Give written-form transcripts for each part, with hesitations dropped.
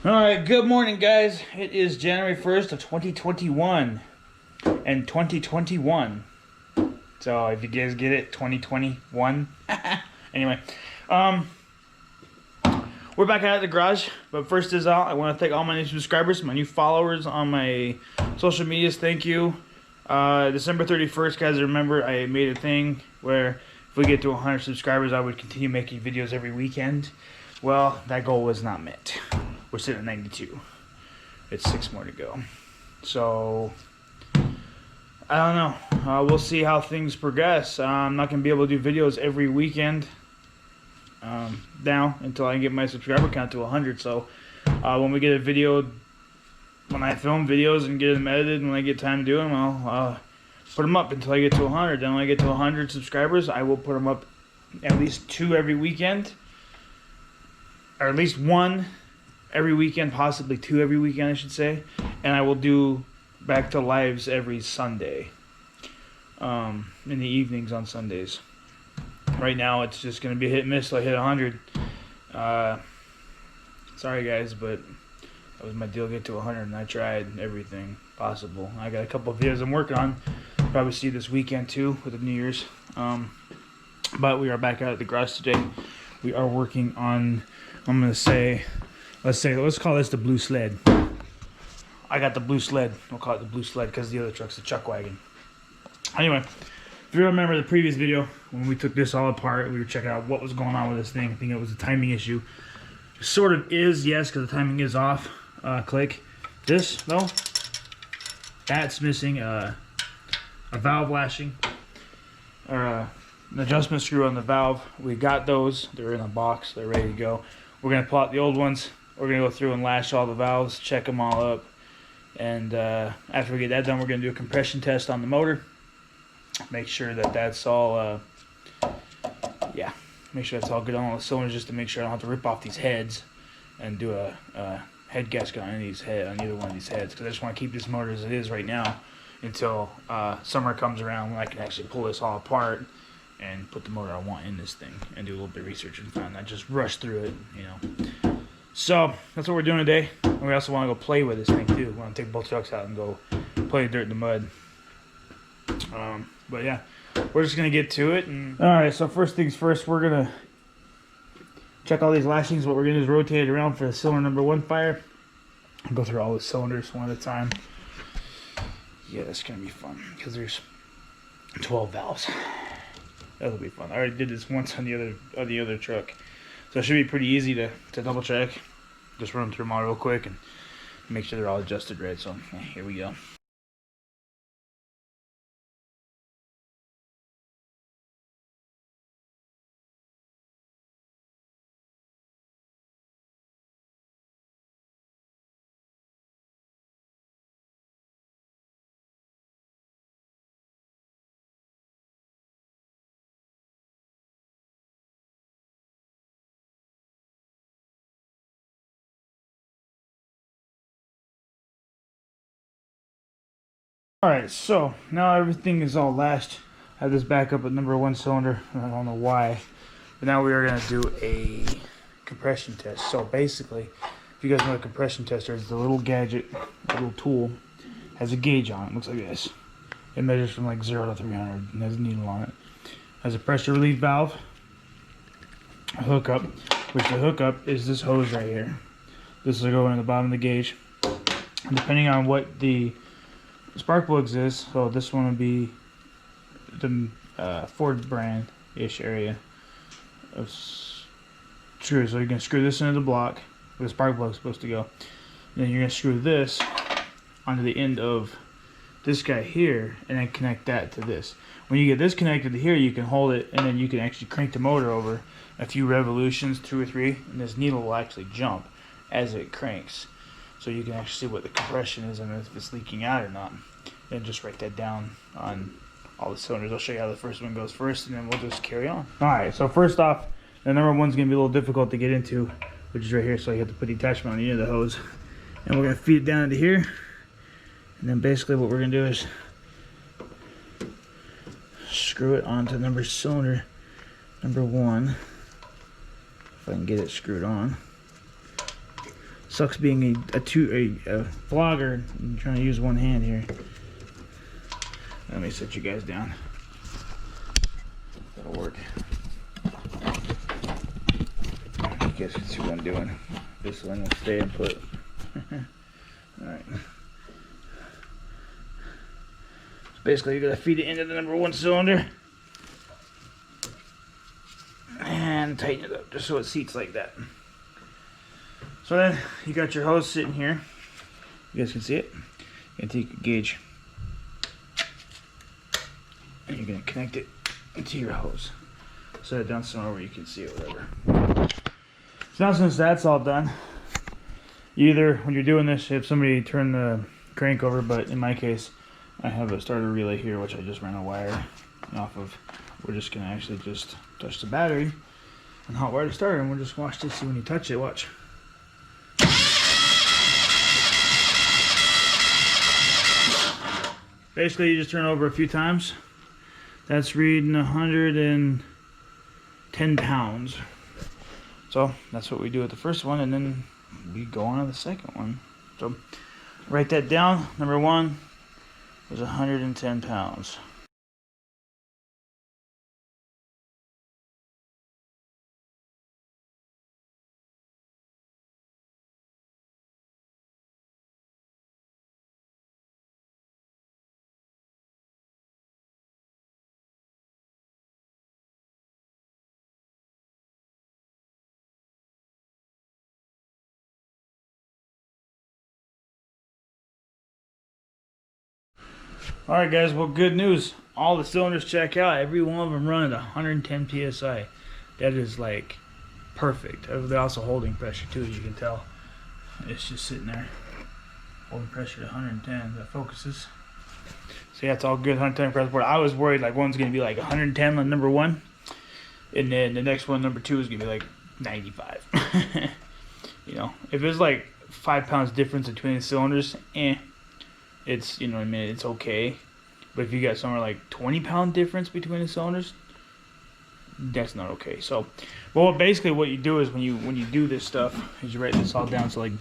Alright, good morning, guys. It is January 1st of 2021 and 2021. So, if you guys get it, 2021. Anyway, we're back out at the garage. But first is all, I want to thank all my new subscribers, my new followers on my social medias. Thank you. December 31st, guys, remember I made a thing where if we get to 100 subscribers, I would continue making videos every weekend. Well, that goal was not met. We're sitting at 92. It's 6 more to go. So, I don't know. We'll see how things progress. I'm not going to be able to do videos every weekend now until I get my subscriber count to 100. So, when we get a video, when I film videos and get them edited, and when I get time to do them, I'll put them up until I get to 100. Then when I get to 100 subscribers, I will put them up at least 2 every weekend. Or at least 1 every weekend, possibly 2 every weekend, I should say. And I will do back to lives every Sunday. In the evenings on Sundays. Right now, it's just going to be hit and miss till I hit 100. Sorry, guys, but that was my deal, get to 100, and I tried everything possible. I got a couple of videos I'm working on. Probably see this weekend, too, with the New Year's. But we are back out at the garage today. We are working on, I'm going to say, let's call this the Blue Sled. I got the Blue Sled. We'll call it the Blue Sled because the other truck's the Chuck Wagon. Anyway, if you remember the previous video, when we took this all apart, we were checking out what was going on with this thing. I think it was a timing issue. It sort of is, yes, because the timing is off. Click. This, though, that's missing a valve lashing. Or an adjustment screw on the valve. We got those. They're in a box. They're ready to go. We're going to pull out the old ones. We're going to go through and lash all the valves, check them all up. And after we get that done, we're going to do a compression test on the motor. Make sure that that's all, make sure that's all good on all the cylinders, just to make sure I don't have to rip off these heads and do a head gasket on either one of these heads. Because I just want to keep this motor as it is right now until summer comes around when I can actually pull this all apart and put the motor I want in this thing and do a little bit of research and find not just rush through it, you know. So that's what we're doing today. And we also want to go play with this thing too. We want to take both trucks out and go play dirt in the mud. But yeah, we're just gonna get to it. And all right, so first things first, we're gonna check all these lashings. What we're gonna do is rotate it around for the cylinder number 1 fire. Go through all the cylinders one at a time. Yeah, that's gonna be fun because there's 12 valves. That'll be fun. I already did this once on the other truck, so it should be pretty easy to double check. Just run through them all real quick and make sure they're all adjusted right. So yeah, here we go. Alright, so now everything is all lashed. I have this back up at number 1 cylinder. I don't know why. But now we are going to do a compression test. So basically, if you guys know what a compression tester is, the little gadget, the little tool, has a gauge on it. It looks like this. It measures from like 0 to 300 and has a needle on it. Has a pressure relief valve, a hookup, which the hookup is this hose right here. This will go in the bottom of the gauge. And depending on what the spark plugs is, so this one would be the Ford brand-ish area of screws. So you're going to screw this into the block where the spark plug is supposed to go. And then you're going to screw this onto the end of this guy here and then connect that to this. When you get this connected to here, you can hold it and then you can actually crank the motor over a few revolutions, 2 or 3, and this needle will actually jump as it cranks. So you can actually see what the compression is and if it's leaking out or not. Then just write that down on all the cylinders. I'll show you how the first one goes first, and then we'll just carry on. Alright, so first off, the number 1's going to be a little difficult to get into, which is right here. So you have to put the attachment on the end of the hose. And we're going to feed it down into here. And then basically what we're going to do is screw it onto cylinder number 1. If I can get it screwed on. Sucks being a vlogger and trying to use one hand here. Let me set you guys down. That'll work. You guys can see what I'm doing. This one will stay and put. Alright. So basically you're gonna feed it into the number 1 cylinder and tighten it up just so it seats like that. So then you got your hose sitting here. You guys can see it. You're gonna take a gauge and you're gonna connect it into your hose. Set it down somewhere where you can see it, whatever. So now since that's all done, either when you're doing this, if somebody turn the crank over, but in my case, I have a starter relay here, which I just ran a wire off of. We're just gonna actually just touch the battery and hot wire the starter, and we'll just watch this. See when you touch it, watch. Basically, you just turn it over a few times. That's reading 110 pounds. So that's what we do with the first one, and then we go on to the second one. So write that down. Number 1 was 110 pounds. Alright guys, well, good news. All the cylinders check out. Every one of them run at 110 PSI. That is like perfect. They're also holding pressure too, as you can tell. It's just sitting there holding pressure at 110. That focuses. So yeah, it's all good. 110 pressure board. I was worried like one's gonna be like 110 on number 1, and then the next one, number 2, is gonna be like 95. You know, if there's like 5 pounds difference between the cylinders, it's, you know what I mean, it's okay. But if you got somewhere like 20-pound difference between the cylinders, that's not okay. So, well, basically what you do is when you do this stuff is you write this all down. So like,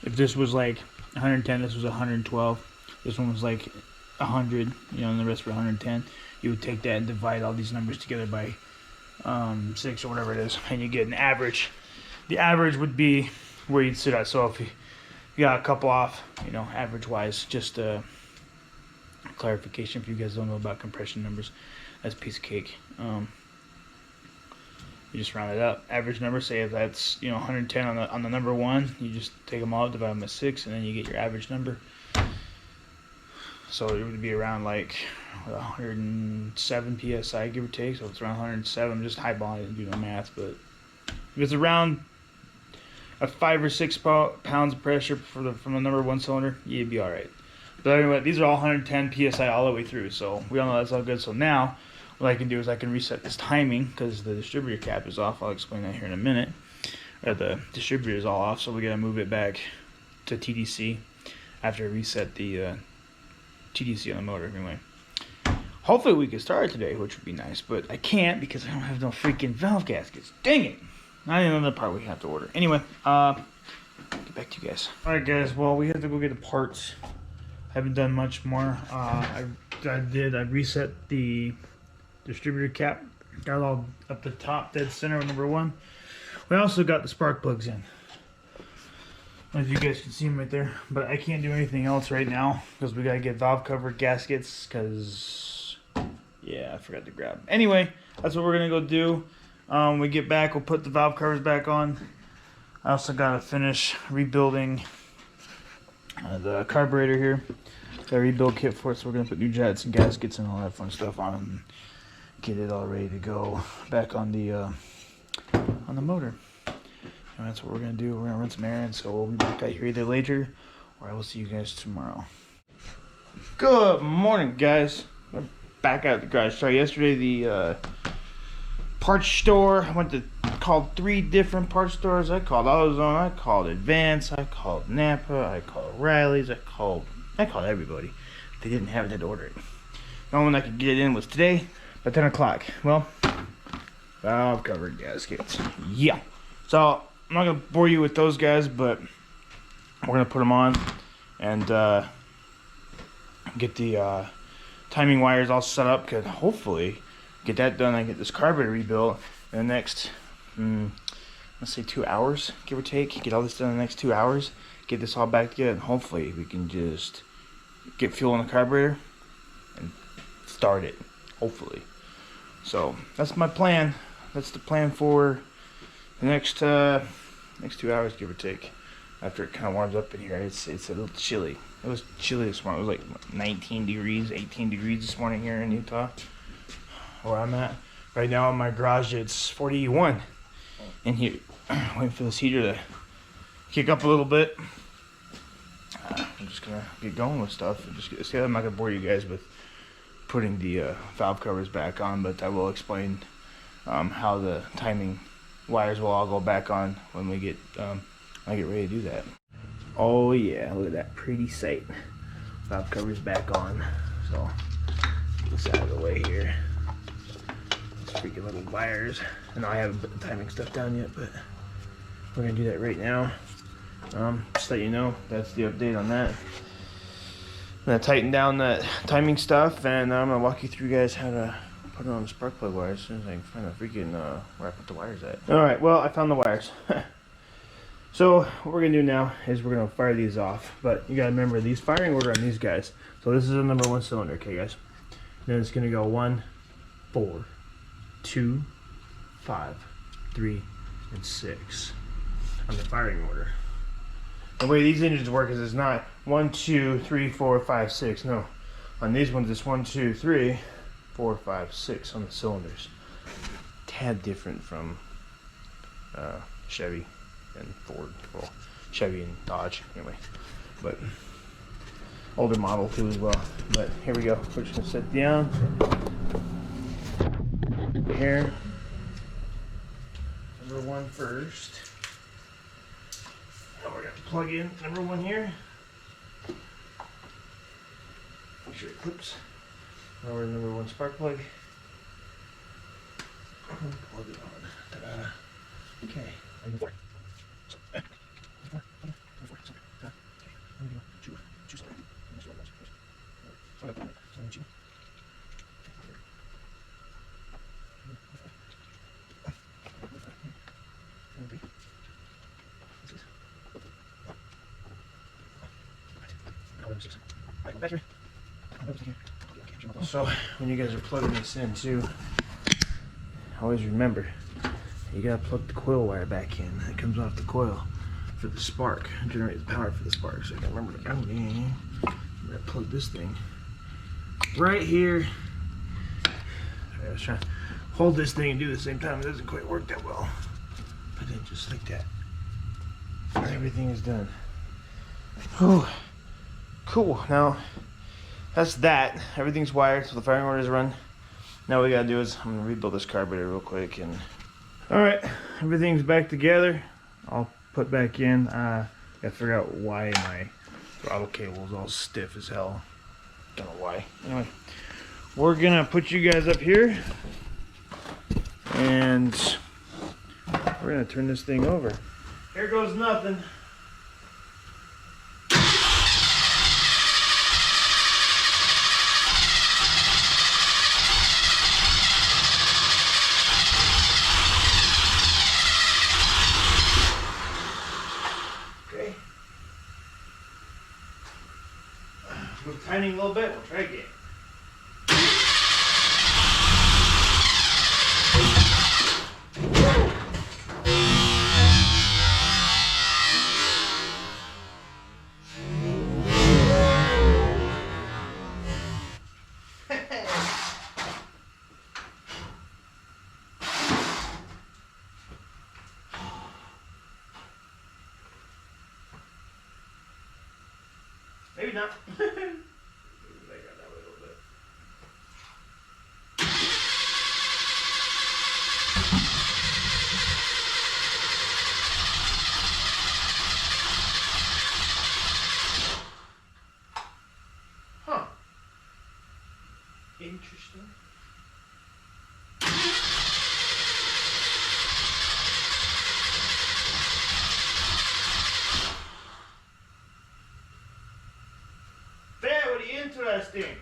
if this was like 110, this was 112, this one was like 100, you know, and the rest were 110. You would take that and divide all these numbers together by 6 or whatever it is, and you get an average. The average would be where you'd sit at. So if you got a couple off, you know, average-wise, just clarification if you guys don't know about compression numbers, that's a piece of cake. You just round it up. Average number, say if that's, you know, 110 on the number 1, you just take them all, divide them by 6, and then you get your average number. So it would be around like 107 PSI, give or take. So if it's around 107, I'm just highballing it and do no math, but if it's around a 5 or 6 pounds of pressure from the number 1 cylinder, you'd be all right. But anyway, these are all 110 PSI all the way through, so we all know that's all good. So now, what I can do is I can reset this timing because the distributor cap is off. I'll explain that here in a minute. The distributor is all off, so we gotta move it back to TDC after I reset the TDC on the motor anyway. Hopefully we can start it today, which would be nice, but I can't because I don't have no freaking valve gaskets. Dang it! Not even another part we have to order. Anyway, get back to you guys. Alright guys, well, we have to go get the parts. I haven't done much more. I reset the distributor cap. Got it all up the top, dead center with number 1. We also got the spark plugs in. I don't know if you guys can see them right there, but I can't do anything else right now because we gotta get valve cover gaskets because, yeah, I forgot to grab them. Anyway, that's what we're gonna go do. When we get back, we'll put the valve covers back on. I also gotta finish rebuilding the carburetor here. Got a rebuild kit for it, so we're gonna put new jets and gaskets and all that fun stuff on it and get it all ready to go back on the motor. And that's what we're gonna do. We're gonna run some errands, so we'll be back out here either later or I will see you guys tomorrow. Good morning, guys. We're back out at the garage. Sorry, yesterday the parts store, I went to called 3 different parts stores. I called AutoZone, I called Advance, I called Napa, I called Riley's, I called everybody. They didn't have it, to order it. The only one I could get it in was today, at 10 o'clock. Well, valve cover gaskets. Yeah. So I'm not gonna bore you with those guys, but we're gonna put them on and get the timing wires all set up. Could hopefully get that done and get this carburetor rebuilt in the next, let's say 2 hours, give or take. Get all this done in the next 2 hours. Get this all back together, and hopefully we can just get fuel in the carburetor and start it. Hopefully. So that's my plan. That's the plan for the next 2 hours, give or take. After it kind of warms up in here, it's a little chilly. It was chilly this morning. It was like 19 degrees, 18 degrees this morning here in Utah, where I'm at. Right now in my garage, it's 41 in here. Waiting for this heater to kick up a little bit. I'm just gonna get going with stuff. I'm not gonna bore you guys with putting the valve covers back on, but I will explain how the timing wires will all go back on when we get I get ready to do that. Oh yeah, look at that pretty sight. Valve covers back on. So get this out of the way here. These freaking little wires. And I haven't put the timing stuff down yet, but we're gonna do that right now. Just let you know, that's the update on that. I'm gonna tighten down that timing stuff, and I'm gonna walk you through, guys, how to put it on the spark plug wires as soon as I can find the freaking where I put the wires at. All right, well, I found the wires. So what we're gonna do now is we're gonna fire these off, but you gotta remember these firing order on these guys. So this is a number 1 cylinder, okay, guys? Then it's gonna go 1, 4, 2, 5, 3, and 6 on the firing order. The way these engines work is it's not 1, 2, 3, 4, 5, 6. No, on these ones it's 1, 2, 3, 4, 5, 6 on the cylinders. Tad different from Chevy and Ford. Well, Chevy and Dodge anyway, but older model too as well. But here we go. We're just gonna set down here. Number 1 first. Now we're gonna plug in number 1 here. Make sure it clips. Now we're number 1 spark plug. Plug it on. Ta-da. Okay. So when you guys are plugging this in too, always remember you gotta plug the coil wire back in. It comes off the coil for the spark, generate the power for the spark. So you gotta remember to go in. I'm gonna plug this thing right here. Sorry, I was trying to hold this thing and do it at the same time. It doesn't quite work that well. But then just like that, everything is done. Whew. Cool. Now that's that. Everything's wired, so the firing order is run. Now what we gotta do is I'm gonna rebuild this carburetor real quick. And all right, everything's back together. I'll put back in. Gotta figure out why my throttle cable is all stiff as hell. Don't know why. Anyway, we're gonna put you guys up here, and we're gonna turn this thing over. Here goes nothing. Move timing a little bit, we'll try again. Maybe not. Huh. Interesting. testing.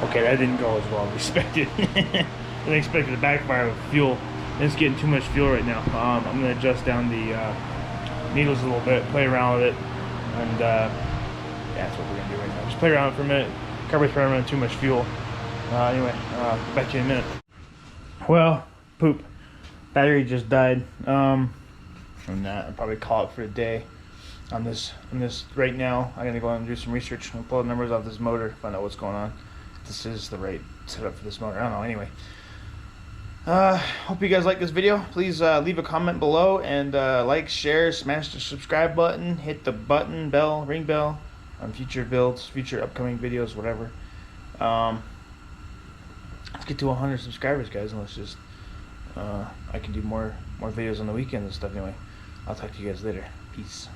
Okay, that didn't go as well as expected. I didn't expect it to backfire with fuel. It's getting too much fuel right now. I'm going to adjust down the needles a little bit, play around with it, and yeah, that's what we're going to do right now. Just play around with it for a minute. Carburetor's probably running too much fuel. Anyway, back to you in a minute. Well, poop. Battery just died. From that, I'll probably call it for the day. On this right now, I'm going to go and do some research. I'll pull the numbers off this motor, find out what's going on. This is the right setup for this motor. I don't know. Anyway, hope you guys like this video. Please leave a comment below and like, share, smash the subscribe button, hit the ring bell on future builds, future upcoming videos, whatever. Let's get to 100 subscribers, guys, and let's just I can do more videos on the weekend and stuff. Anyway, I'll talk to you guys later. Peace.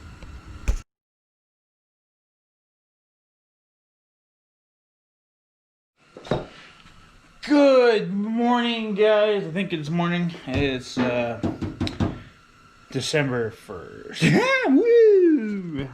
Good morning, guys. I think it's morning. It's December 1st. Woo!